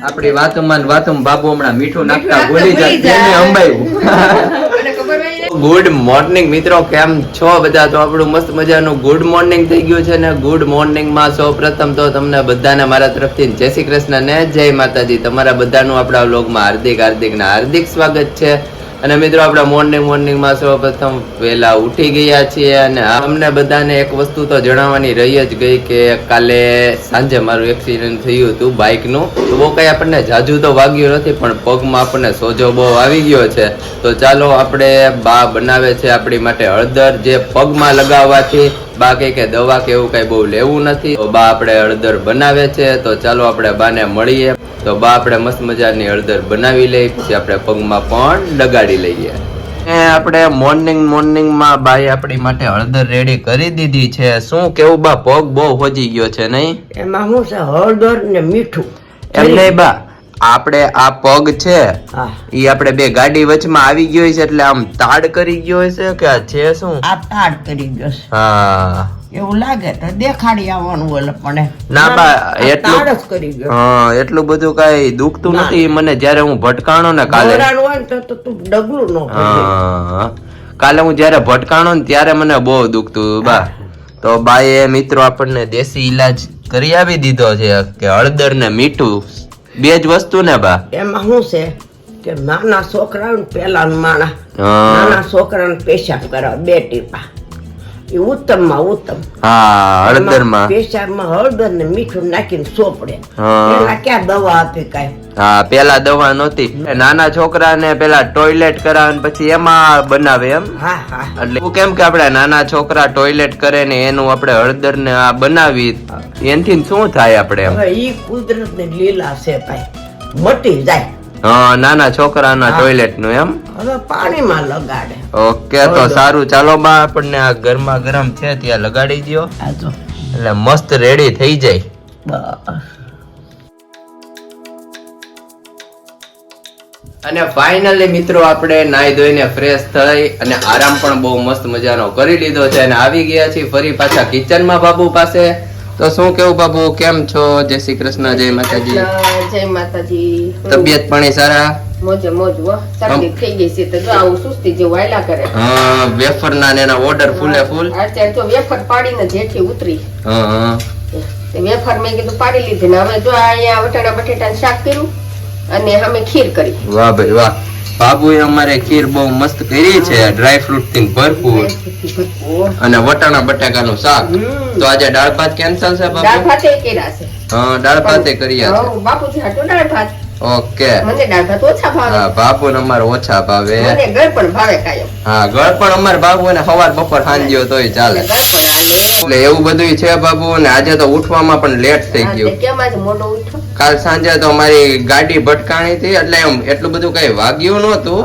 આપણી વાતોમાં બાબુ હમણાં મીઠું નાખતા ભૂલી જાય એને અંબાયું. ગુડ મોર્નિંગ મિત્રો, કેમ છો બધા? તો આપણું મસ્ત મજાનું ગુડ મોર્નિંગ થઈ ગયું છે ને ગુડ મોર્નિંગ માં સૌ પ્રથમ તો તમને બધાને મારા તરફથી જય શ્રી કૃષ્ણ ને જય માતાજી. તમારા બધાનું આપણા વ્લોગમાં હાર્દિક સ્વાગત છે. અને મિત્રો આપણા મોર્નિંગ માં સૌ પ્રથમ વહેલા ઉઠી ગયા છીએ અને અમને બધાને એક વસ્તુ તો જણાવવાની રહી જ ગઈ કે કાલે સાંજે મારું એક્સિડન્ટ થયું હતું બાઇકનું. તો બહુ કઈ આપણને જાજુ તો વાગ્યું નથી પણ પગમાં આપણને સોજો બહુ આવી ગયો છે. તો ચાલો આપણે બા બનાવે છે આપણી માટે હળદર, જે પગમાં લગાવવાથી બા કે દવા કે એવું કઈ બહુ લેવું નથી. તો બા આપણે હળદર બનાવે છે. તો ચાલો આપણે બાને મળીએ. તો બા આપણે મસ્ત મજાની હળદર બનાવી લઈ, પછી આપણે પગમાં પણ લગાડી લઈએ. આપણે મોર્નિંગ માં બાઈ આપણી માટે હળદર રેડી કરી દીધી છે. શું કેવું બા, પગ બહુ હોજી ગયો છે નહીં? એમાં શું છે, હળદર ને મીઠું. એમ નહીં બા, આપણે આ પગ છે ઈ આપણે બે ગાડી વચમાં આવી ગયો છે એટલે આમ તાડ કરી ગયો છે કે આ છે શું? આ તાડ કરી ગયો છે. હા એવું લાગે તો દેખાડી આવવાનું બોલે પણ ના બા, તાડ જ કરી ગયો. હા એટલું બધું કઈ દુખતું નથી મને. જયારે હું ભટકાણો ને કાલે હોય ને તો તું ડગલું ન હા કાલે હું જયારે ભટકાણો ને ત્યારે મને બહુ દુખતું બા. તો બાએ મિત્રો આપણને દેશી ઈલાજ કરી આવી દીધો છે કે હળદર ને મીઠું બે જ વસ્તુ ને બા. એમાં શું છે કે નાના છોકરા પેલા નાના છોકરાને પેશાબ કરાવે 2 ટીપા, એ ઉત્તમ માં ઉત્તમ. હા હળદર માં પેશાબમાં હળદર ને મીઠું નાખીને સોપડે. પેલા ક્યાં દવા હતી કઈ? હા પેલા દવા નહોતી. નાના છોકરા ને પેલા ટોયલેટ કરાવે પછી એમાં બનાવે એમ. હા એટલે કેમ કે આપડે નાના છોકરા ટોયલેટ કરે ને એનું આપણે હળદર ને આ બનાવી, એનથી શું થાય આપણે? હવે ઈ કુદરત ની લીલા છે ભાઈ, મટી જાય. હા નાના છોકરાના ટોયલેટ નું એમ. હવે પાણીમાં લગાડે. ઓકે તો સારું, ચાલો બા આપણને આ ગરમા ગરમ છે ત્યાં લગાડી દો એટલે મસ્ત રેડી થઈ જાય. અને ફાઇનલી મિત્રો આપણે નાઈ ધોઈને ફ્રેશ થઈ અને આરામ પણ બહુ મસ્ત મજાનો કરી લીધો છે અને આવી ગયા છીએ ફરી પાછા કિચનમાં બાબુ પાસે. તો શું કેવું બાબુ, કેમ છો? જય શ્રી કૃષ્ણ, જય માતાજી. જય માતાજી. તબિયત પાણી સારા? મોજે મોજ હો. શરદી થઈ ગઈ છે તો જો આવું સુસ્તી જેવું હાલ્યા કરે. હા વેફર ના એના ઓર્ડર ફૂલે ફૂલ. અત્યારે તો વેફર પાડીને જેઠી ઉતરી. હા વેફર મેં કીધું પાડી લીધી ને હવે જો અહીંયા વટાણા બટેટાનું શાક કર્યું અને અમે ખીર કરી. વાહ ભાઈ વાહ, બાબુએ અમારે ખીર બહુ મસ્ત કરી છે, ડ્રાય ફ્રૂટ થી ભરપૂર અને વટાણા બટાકાનું શાક. તો આજે દાળ ભાત કેન્સલ છે બાબુ? દાળ ભાતે કર્યા છે. હા દાળ ભાતે કર્યા છે. બાપુજી હાટું દાળ ભાત. ઓકે. મને દાળ ભાત ઓછા ભાવે. હા બાપુ ને અમારે ઓછા ભાવે. મને ગળ પણ ભાવે કાયમ. હા ગળ પણ અમારે બાબુ ને સવાર બપોર સાંજ્યો તોય ચાલે. ગળ પણ હાલે. એટલે એવું બધું છે બાબુ. ને આજે તો ઉઠવામાં પણ લેટ થઈ ગયું. કેમ આજે મોડો ઉઠ્યો? કાલ સાંજે તો અમારી ગાડી ભટકાણી હતી એટલે એમ એટલું બધું કઈ વાગ્યું નહોતું.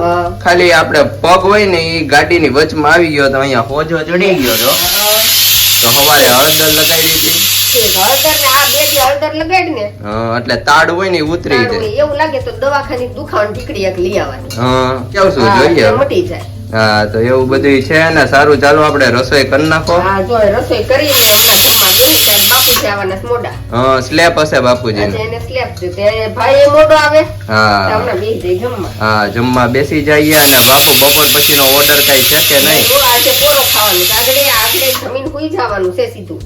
ખાલી આપણે પગ હોય ને એ ગાડી ની વચમાં આવી ગયો તો અહીંયા હોજો ચડી ગયો તો સવારે હળદર લગાડી હતી. હળદર લગાડી ને એટલે તાડ હોય ને ઉતરી જાય. એવું લાગે તો દવાખાની દુખાવાની ટીકડી એક લઈ આવવાની. કેવું શું જોઈએ મટી જાય. હા તો એવું બધું છે ને. સારું ચાલો આપણે રસોઈ કરી નાખો. હા જો રસોઈ કરી બાપુજી આવવાના મોડા. સ્લેપ હશે બાપુજી એને સ્લેપ છે તે ભાઈ એ મોડો આવે. હા હમણાં બેસી જાય જમવા. હા જમવા બેસી જઈએ. અને બાપુ બપોર પછીનો ઓર્ડર કઈ છે કે નહીં? આજે પોરો ખાવાનું આગળ જમીન સુઈ જવાનું છે સીધું.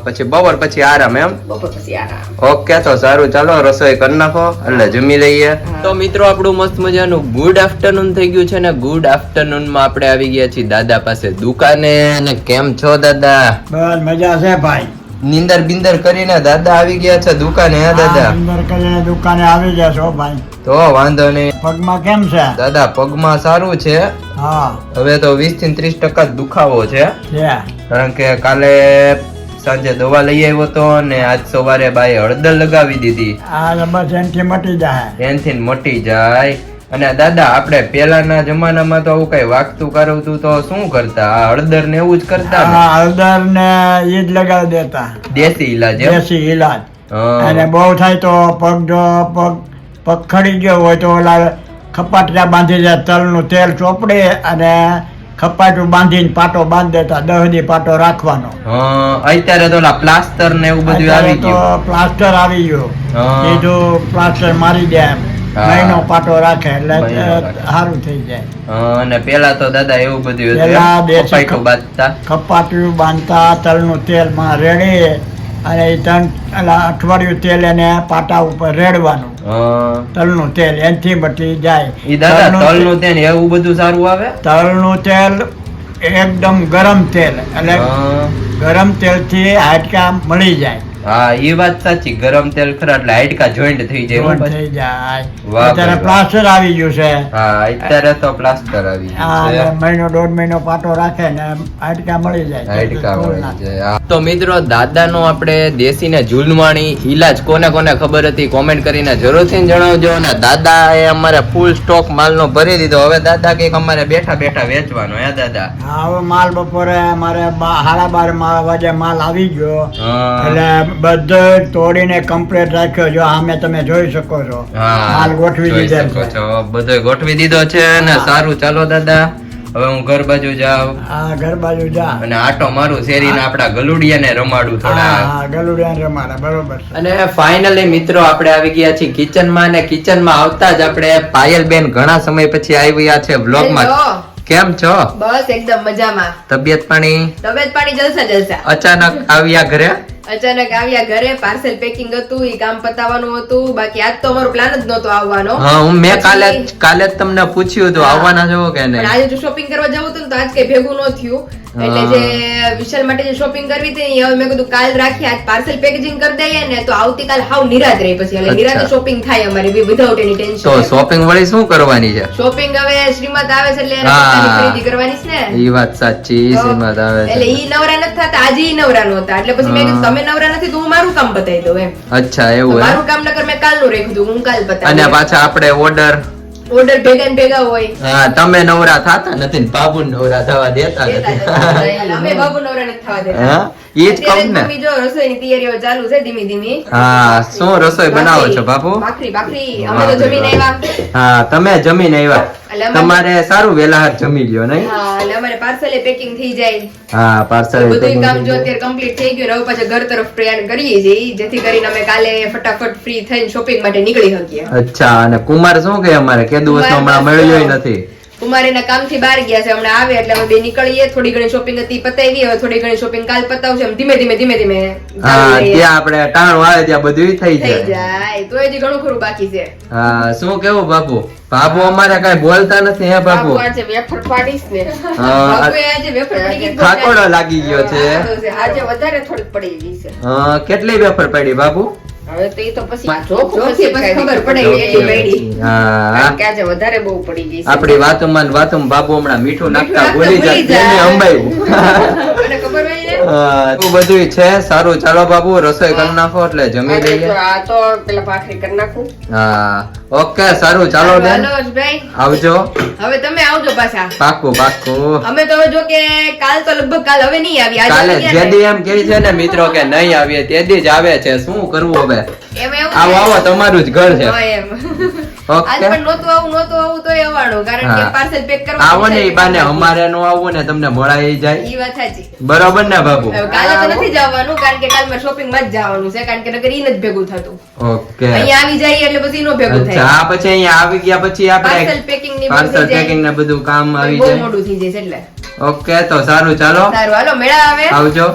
પછી બપોર પછી આરામ એમ? બપોર પછી આરામ. ઓકે તો સારું ચાલો રસોઈ કરી નાખો એટલે જમી લઈએ. તો મિત્રો આપણું મસ્ત મજાનું ગુડ આફ્ટરનૂન થઈ ગયું છે ને ગુડ આફ્ટરનૂન માં આપણે આવી ગયા છીએ દાદા પાસે દુકાને. અને કેમ છો દાદા? બસ મજા છે ભાઈ. નીંદર બિંદર કરીને દાદા આવી ગયા છે દુકાને. હે દાદા? નીંદર કરીને દુકાને આવી જશો ભાઈ. તો વાંધો નહીં. પગમાં કેમ છે દાદા? પગમાં સારું છે. હા હવે તો 20 થી 30% દુખાવો છે કારણ કે કાલે સાંજે દવા લઈ આવ્યો તો અને આજ સવારે બાએ હળદર લગાવી દીધી. આ બસ એનથી મટી જાય. એનથી મટી જાય. અને દાદા આપણે પેલાના જમાનામાં તો આવું કઈ વાગતું કરવતું તો શું કરતા? આ હળદર ને એવું જ કરતા. હળદર ને ઈ જ લગાવી દેતા. દેશી ઈલાજ. દેશી ઈલાજ. અને બહુ થાય તો પગ ખડી ગયો હોય તો ઓલા ખપાટિયા બાંધી જાય, તલ નું તેલ ચોપડે અને ખપાટું બાંધીને પાટો બાંધી દેતા 10 દી પાટો રાખવાનો. અત્યારે તો ઓલા પ્લાસ્ટર ને એવું બધું આવી અત્યારે તો ગયું. પ્લાસ્ટર આવી ગયું. હા. સીધું પ્લાસ્ટર મારી દે એમ. હા. મહિનો પાટો રાખે એટલે મહિનો રાખે. સારું થઈ જાય. અને પેલા તો દાદા એવું બધું પેલા હતું દેશી કપાટું બાંધતા. ખપાટું બાંધતા તલનું તેલમાં રેડી અને એ અઠવાડિયું તેલ એને પાટા ઉપર રેડવાનું. તલનું તેલ એનથી બટી જાય. ઈ દાદા તલનું તલનું તેલ એવું બધું સારું આવે. તલનું તેલ એકદમ ગરમ તેલ એટલે હા. ગરમ તેલથી હાડકા મળી જાય. હા એ વાત સાચી, ગરમ તેલ ખરા એટલે હાડકા જોઈન્ટ થઈ જાય. જોઈન્ટ એવું થઈ જાય. વાહ અત્યારે ભાઈ વાહ. પ્લાસ્ટર આવી ગયું છે. હા અત્યારે તો પ્લાસ્ટર આવી આ ગયું છે. મહિનો 1.5 મહિનો પાટો રાખે ને હાડકા મળી જાય. હાડકા તોડ વળી નાખે. જાય. હા. તો મિત્રો દાદાનો આપણે દેશી ને ઝૂલવાણી ઈલાજ કોને કોને ખબર હતી કોમેન્ટ કરીને જરૂરથી જણાવજો. અને દાદા એ અમારે ફૂલ સ્ટોક માલનો ભરી દીધો. હવે દાદા કઈક અમારે બેઠા બેઠા વેચવાનો. હે દાદા? હા, હવે માલ બપોરે અમારે 12:30 વાગે માલ આવી ગયો. હા. એટલે બધો તોડીને કમ્પ્લીટ રાખ્યો. જો આમે તમે જોઈ શકો છો. હા, માલ ગોઠવી જોઈ દીધેલ શકો છે. છો. બધોય ગોઠવી દીધો છે ને. હા. સારું ચાલો દાદા, હવે હું ઘર બાજુ જાઉં આ ઘર બાજુ જા. અને આટો મારું શેરીને આપડા ગલુડિયાને રમાડું થોડા. હા, ગલુડિયા રમાડે બરોબર છે. અને ફાઇનલી મિત્રો આપણે આવી ગયા છીએ કિચનમાં. ને કિચનમાં આવતા જ આપણે પાયલબેન ઘણા સમય પછી આવ્યા છે વ્લોગમાં. હેલો. કેમ છો? બસ એકદમ મજામાં. તબિયત પાણી? તબિયત પાણી જલસા જલસા. અચાનક આવ્યા ઘરે? અચાનક આવ્યા ઘરે, પાર્સલ પેકિંગ હતું, ઈ કામ પતાવવાનું હતું. બાકી આજ તો અમારો પ્લાન જ નહોતો આવવાનો. હા, મેં પછી- કાલે જ તમને પૂછ્યું હતું હા. આવવાના છો કે પણ નહીં. આજે જો શોપિંગ કરવા જવું હતું ને તો આજ કઈ ભેગું ન થયું. એટલે હા. જે વિશાલ માટે જે શોપિંગ કરવી હતી ને, હવે મેં કીધું કાલ રાખી, આજ પાર્સલ પેકેજિંગ કરી દઈએ ને તો આવતીકાલ હાવ નિરાત રહી. પછી એટલે અચ્છા. નિરાતે શોપિંગ થાય અમારી વિધાઉટ એની તો ટેન્શન. શોપિંગ વળી શું કરવાની છે? શોપિંગ હવે શ્રીમત આવે છે એટલે એને હા. પોતાની ખરીદી કરવાની છે ને. ઈ વાત સાચી. તો શ્રીમત આવે એટલે છે. ઈ નવરા નથી થતા, આજે ઈ નવરા નહોતા. એટલે પછી મેં કીધું હા. તમે નવરા નથી તો હું મારું કામ બતાવી દઉં એમ. અચ્છા તો એવું મારું હે? કામ નકર મેં કાલનું રાખ્યું હતું, હું કાલ અને બતાવી. પાછા આપણે ઓર્ડર. ઓર્ડર ભેગા ને ભેગા હોય. હા, તમે નવરા થાતા નથી ને બાબુ નવરા થવા દેતા દેતા નથી. જતા. અમે બાબુ નવરા નથી થવા દેતા. હા, ઈ જ અત્યારે કહું ને. મમ્મી જો રસોઈની તૈયારીઓ ચાલુ છે ધીમી ધીમી. હા, શું રસોઈ બનાવો છો બાપુ? ભાખરી અમે તો જમીને આવ્યા. હા, તમે જમીને આવ્યા. એટલે અમારે- તમારે સારું વહેલા જમી લ્યો નહીં? હા, એટલે અમારે પાર્સલે પેકિંગ થઈ જાય. હા, પાર્સલ બધું કામ જો અત્યારે કમ્પ્લીટ થઈ ગયું ને હવે પાછા ઘર તરફ પ્રયાણ કરીએ છીએ, જેથી કરીને અમે કાલે ફટાફટ ફ્રી થઈને શોપિંગ માટે નીકળી શકીએ. અચ્છા. અને કુમાર શું કે અમારે કે દિવસ હમણાં મળ્યો નથી. કુમાર એના કામથી બહાર ગયા છે, હમણાં આવે એટલે અમે બે નીકળીએ. થોડી ઘણી શોપિંગ હતી પતાવી, હવે થોડી ઘણી શોપિંગ કાલ પતાવશે. એમ ધીમે ધીમે હા, ચાલુ રહીએ. ત્યાં આપણે ટાણું આવે ત્યાં બધું થઈ થઈ જાય. જાય તો હજી ઘણું ખરું બાકી છે. હા, શું કેવું બાપુ? બાપુ અમારે કઈ બોલતા નથી હે બાપુ? બાપુ આજે વેફર પાડીશ ને. હા. બાપુએ આજે વેફર પડી ગઈ. થાકોડો લાગી ગયો છે. આજે વધારે થોડીક પડી ગઈ છે. હા, કેટલી વેફર પડી બાપુ? હવે તો ઈ તો પછી જોખું પછી ખબર પડે એટલી પડી. હા, કારણ કે આજે વધારે બહુ પડી ગઈ છે. આપડી વાતોમાં ને વાતોમાં બાબુ હમણાં મીઠું નાખતા નાખતા ભૂલી ભૂલી જાય જાય. તેને અંબાયું. મને ખબર હોય ને. હા, એવું બધું છે. સારું ચાલો બાબુ રસોઈ કરી નાખો એટલે જમી આજે લઈએ. તો આ તો પેલા ભાખરી કરી નાખું. હા, ઓકે સારું ચાલો બેન, હાલો હર્ષભાઈ. આવજો. હવે તમે આવજો પાછા. પાક્કું પાક્કું. અમે તો હવે જો કે કાલ તો લગભગ કાલ હવે નહીં આવી. આજે કાલે આવી ગયા ને. જેદી એમ કહે છે ને મિત્રો કે નહીં આવીએ તેદી જ આવે છે. શું કરવું હવે? એમ એવું આવો છે. આવો તમારું જ ઘર છે. હોય એમ. આજ ઓકે, પણ નહોતું આવું તોય આવવાનું, કારણ કે હા. પાર્સલ પેક કરવા આવો ને ઈ બાને અમારે નો આવવું ને તમને મળાઈ જાય. ઈ વાત સાચી. બરોબર ને બાબુ? હવે કાલે તો નથી જવાનું, કારણ કે કાલ મારે શોપિંગ માં જ જવાનું છે, કારણ કે નકર ઈ નથી ભેગું થતું. ઓકે. અહીંયા આવી જાય એટલે પછી નો ભેગું અચ્છા, થાય. આ પછી અહીંયા આવી ગયા પછી પાર્સલ આપણે પેકિંગ ની પાર્સલ બધું થઈ પેકિંગ જાય. ને બધું કામ આવી બહુ જાય. મોડું થઈ જાય છે એટલે. ઓકે, તો સારું ચાલો સારું હાલો મેળા આવે. આવજો.